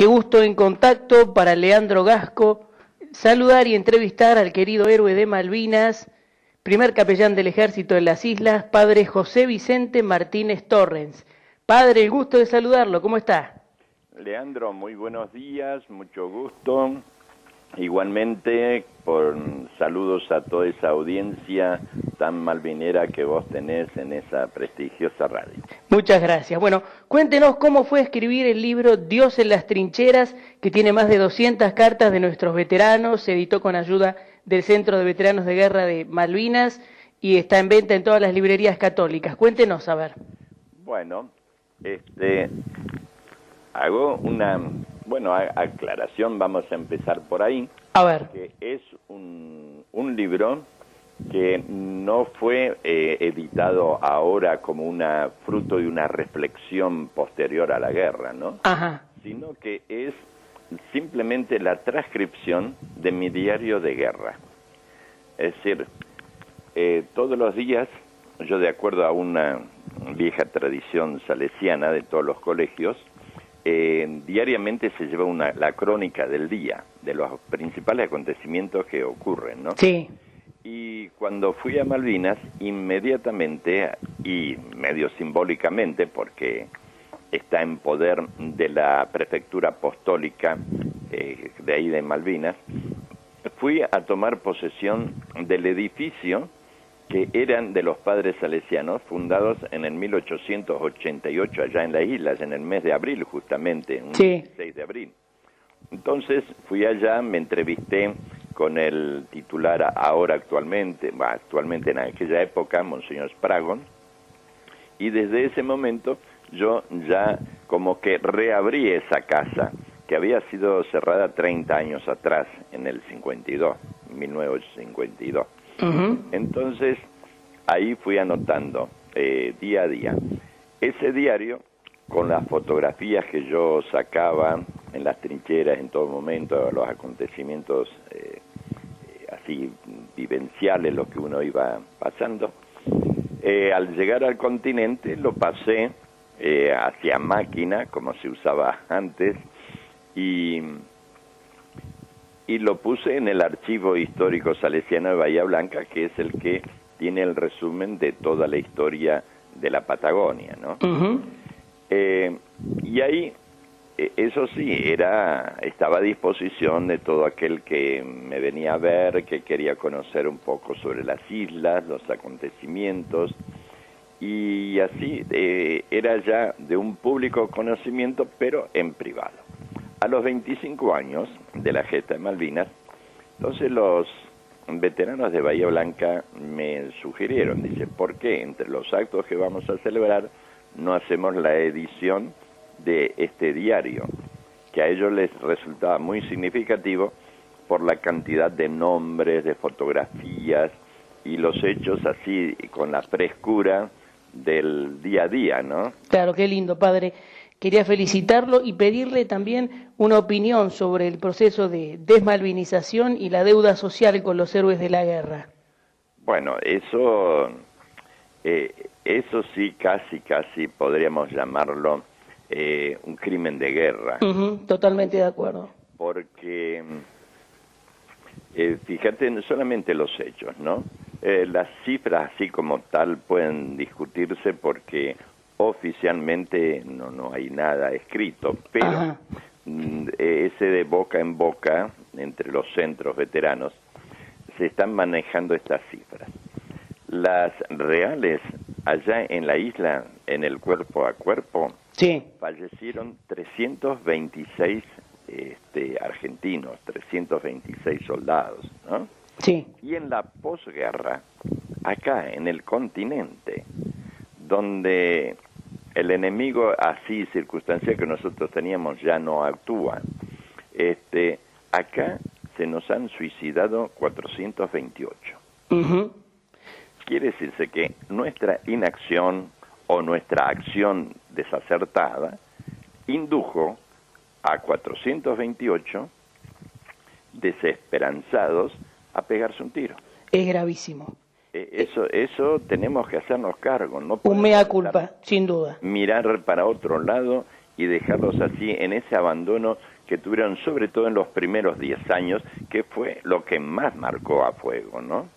Qué gusto en contacto para Leandro Gasco saludar y entrevistar al querido héroe de Malvinas, primer capellán del Ejército de las Islas, padre José Vicente Martínez Torrens. Padre, el gusto de saludarlo, ¿cómo está? Leandro, muy buenos días, mucho gusto. Igualmente, saludos a toda esa audiencia tan malvinera que vos tenés en esa prestigiosa radio. Muchas gracias. Bueno, cuéntenos cómo fue escribir el libro Dios en las trincheras, que tiene más de 200 cartas de nuestros veteranos, se editó con ayuda del Centro de Veteranos de Guerra de Malvinas y está en venta en todas las librerías católicas. Cuéntenos, a ver. Bueno, hago una aclaración, vamos a empezar por ahí. A ver. Que es un libro que no fue editado ahora como fruto de una reflexión posterior a la guerra, ¿no? Ajá. Sino que es simplemente la transcripción de mi diario de guerra. Es decir, todos los días, yo de acuerdo a una vieja tradición salesiana de todos los colegios, diariamente se lleva la crónica del día, de los principales acontecimientos que ocurren, ¿no? Sí. Y cuando fui a Malvinas, inmediatamente, y medio simbólicamente, porque está en poder de la prefectura apostólica de ahí de Malvinas, fui a tomar posesión del edificio que eran de los padres salesianos, fundados en el 1888 allá en las islas, en el mes de abril justamente, un 16 de abril. Entonces fui allá, me entrevisté con el titular actualmente en aquella época, Monseñor Spragon, y desde ese momento yo ya como que reabrí esa casa, que había sido cerrada 30 años atrás, en el 1952. Entonces, ahí fui anotando día a día. Ese diario, con las fotografías que yo sacaba en las trincheras en todo momento, los acontecimientos así vivenciales, lo que uno iba pasando, al llegar al continente lo pasé hacia máquina, como se usaba antes, y lo puse en el Archivo Histórico Salesiano de Bahía Blanca, que es el que tiene el resumen de toda la historia de la Patagonia, ¿no? Y ahí, eso sí, estaba a disposición de todo aquel que me venía a ver, que quería conocer un poco sobre las islas, los acontecimientos, y así era ya de un público conocimiento, pero en privado. A los 25 años de la gesta de Malvinas, entonces los veteranos de Bahía Blanca me sugirieron, dice, ¿por qué entre los actos que vamos a celebrar no hacemos la edición de este diario? Que a ellos les resultaba muy significativo por la cantidad de nombres, de fotografías y los hechos así con la frescura del día a día, ¿no? Claro, qué lindo, padre. Quería felicitarlo y pedirle también una opinión sobre el proceso de desmalvinización y la deuda social con los héroes de la guerra. Bueno, eso sí casi podríamos llamarlo un crimen de guerra. Totalmente de acuerdo. Porque, fíjate, no solamente los hechos, ¿no? Las cifras así como tal pueden discutirse porque oficialmente no hay nada escrito, pero ese de boca en boca entre los centros veteranos se están manejando estas cifras. Las reales allá en la isla, en el cuerpo a cuerpo, fallecieron 326 argentinos, 326 soldados, ¿no? Sí. Y en la posguerra, acá en el continente, donde el enemigo así circunstancial que nosotros teníamos ya no actúa, acá se nos han suicidado 428. Quiere decirse que nuestra inacción o nuestra acción desacertada indujo a 428 desesperanzados a pegarse un tiro. Es gravísimo. Eso tenemos que hacernos cargo. No un mea culpa, sin duda. Mirar para otro lado y dejarlos así en ese abandono que tuvieron, sobre todo en los primeros 10 años, que fue lo que más marcó a Fuego, ¿no?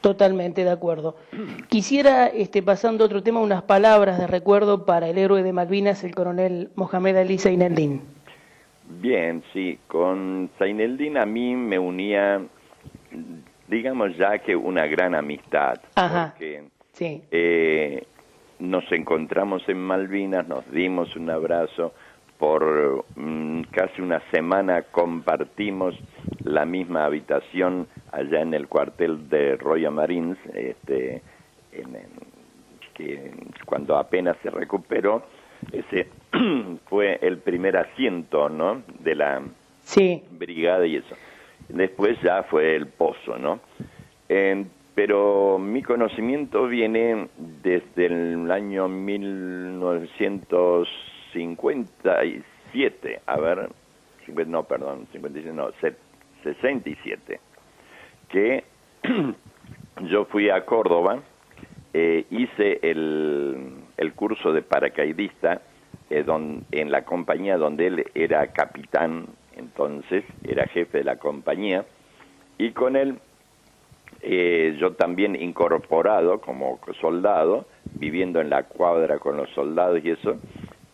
Totalmente de acuerdo. Quisiera, pasando a otro tema, unas palabras de recuerdo para el héroe de Malvinas, el coronel Mohamed Ali Zaineldin. Bien, sí, con Zaineldin a mí me unía, digamos ya que una gran amistad. Ajá, porque sí. Nos encontramos en Malvinas, nos dimos un abrazo, por casi una semana compartimos la misma habitación allá en el cuartel de Royal Marines, que cuando apenas se recuperó, ese fue el primer asiento, ¿no?, de la brigada y eso. Después ya fue el pozo, ¿no? Pero mi conocimiento viene desde el año 1957, 67, que yo fui a Córdoba, hice el curso de paracaidista en la compañía donde él era capitán, entonces era jefe de la compañía, y con él yo también incorporado como soldado, viviendo en la cuadra con los soldados y eso,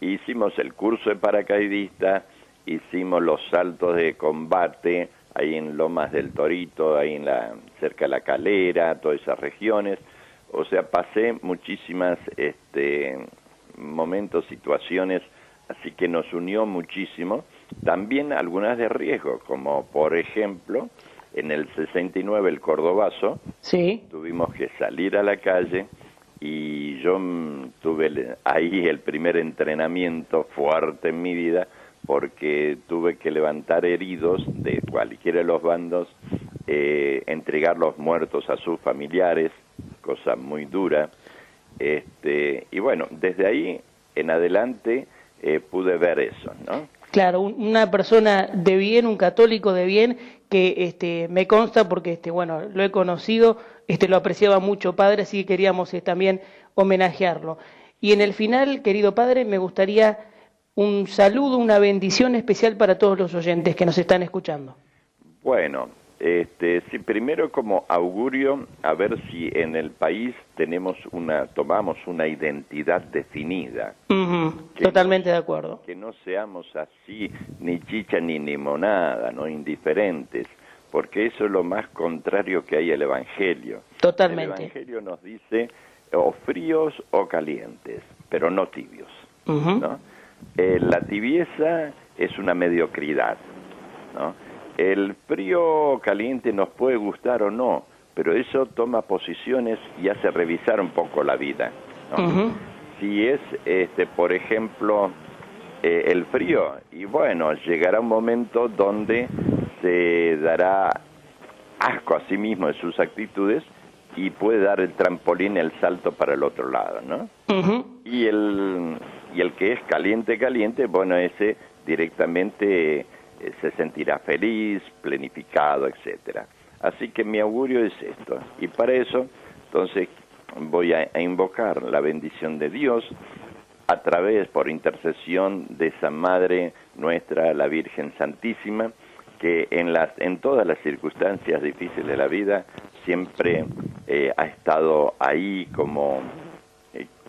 hicimos el curso de paracaidista, hicimos los saltos de combate ahí en Lomas del Torito, ahí cerca de La Calera, todas esas regiones. O sea, pasé muchísimas momentos, situaciones, así que nos unió muchísimo. También algunas de riesgo, como por ejemplo, en el 69, el Cordobazo, sí, tuvimos que salir a la calle y yo tuve ahí el primer entrenamiento fuerte en mi vida, porque tuve que levantar heridos de cualquiera de los bandos, entregar los muertos a sus familiares, cosa muy dura. Y bueno, desde ahí en adelante pude ver eso, ¿no? Claro, una persona de bien, un católico de bien, que me consta porque bueno, lo he conocido, lo apreciaba mucho, padre, así que queríamos también homenajearlo. Y en el final, querido padre, me gustaría un saludo, una bendición especial para todos los oyentes que nos están escuchando. Bueno, sí, primero como augurio, a ver si en el país tomamos una identidad definida. Totalmente de acuerdo. Que no seamos así, ni chicha ni limonada, ¿no?, indiferentes, porque eso es lo más contrario que hay al Evangelio. Totalmente. El Evangelio nos dice o fríos o calientes, pero no tibios, ¿no? La tibieza es una mediocridad, ¿no? El frío caliente nos puede gustar o no, pero eso toma posiciones y hace revisar un poco la vida, ¿no? Si es, por ejemplo, el frío, y bueno, llegará un momento donde se dará asco a sí mismo de sus actitudes y puede dar el trampolín, el salto para el otro lado, ¿no? Y el que es caliente, bueno, ese directamente se sentirá feliz, planificado, etcétera. Así que mi augurio es esto, y para eso, entonces, voy a invocar la bendición de Dios a través, por intercesión de esa Madre nuestra, la Virgen Santísima, que en todas las circunstancias difíciles de la vida siempre ha estado ahí como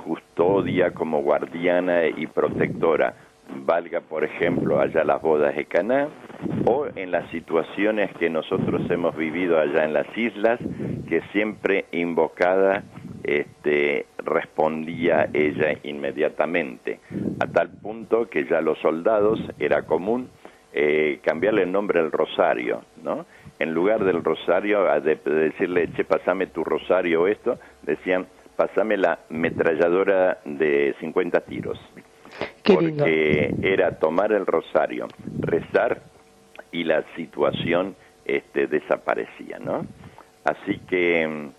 custodia, como guardiana y protectora. Valga, por ejemplo, allá las bodas de Caná, o en las situaciones que nosotros hemos vivido allá en las islas, que siempre invocada respondía ella inmediatamente, a tal punto que ya los soldados era común cambiarle el nombre al rosario, ¿no? En lugar del rosario, de decirle, che, pasame tu rosario o esto, decían, pasame la ametralladora de 50 tiros. Qué Porque lindo. era tomar el rosario, rezar, y la situación desaparecía, ¿no? Así que,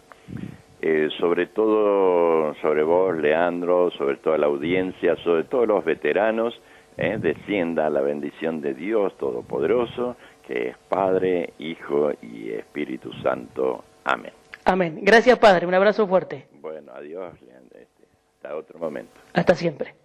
sobre todo, sobre vos, Leandro, sobre toda la audiencia, sobre todos los veteranos, descienda la bendición de Dios Todopoderoso, que es Padre, Hijo y Espíritu Santo. Amén. Amén. Gracias, padre. Un abrazo fuerte. Bueno, adiós, Leandro. Hasta otro momento. Hasta siempre.